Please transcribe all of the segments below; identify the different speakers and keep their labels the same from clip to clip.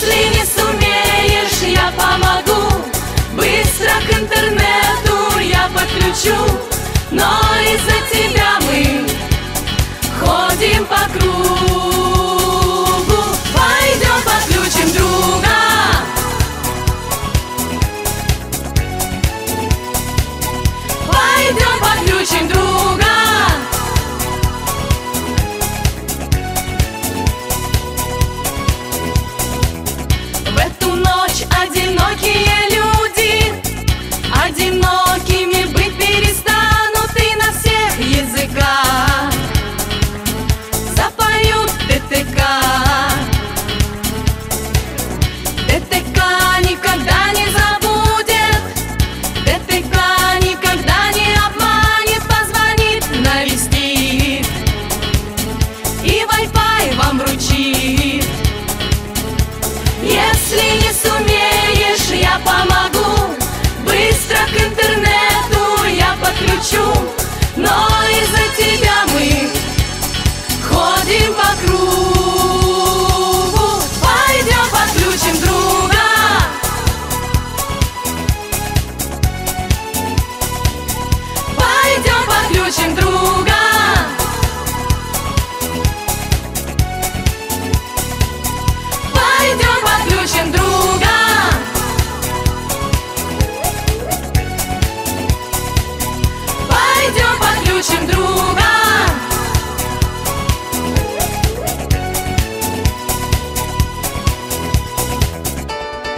Speaker 1: Если не сумеешь, я помогу. Быстро к интернету я подключу. Но из-за тебя мы ходим по кругу. Пойдем подключим друга. Пойдем подключим друга. В эту ночь одинокие люди одинокими быть перестанут и на всех языках запоют ДТК. ДТК никогда не забудет, ДТК никогда не обманет, позвонит, навестит и Wi-Fi вам вручит. Если не сумеешь, я помогу. Быстро к интернету я подключу. Но из-за тебя мы ходим по кругу. Пойдем подключим друга. Пойдем подключим друга. Пойдем подключим друга. Пойдем подключим друга.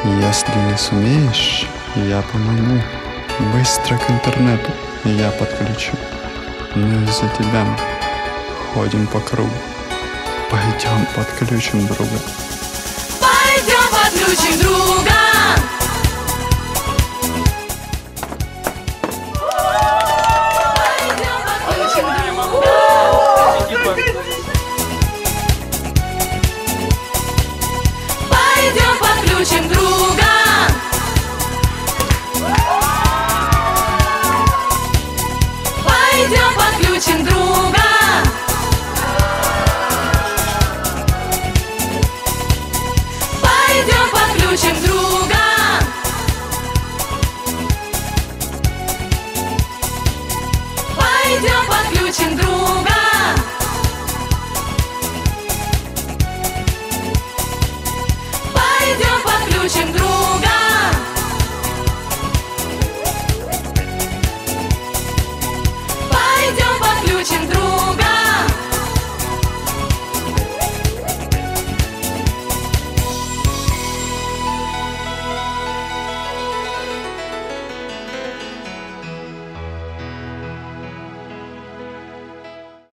Speaker 2: Если не сумеешь, я помогу. Быстро к интернету я подключу. Но из-за тебя мы ходим по кругу. Пойдем подключим друга.
Speaker 1: Пойдем подключим друга. Пойдем подключим друга. Пойдем подключим друга. Пойдем подключим друга. Пойдем подключим друга. Пойдем подключим друга. Пойдем подключим друга.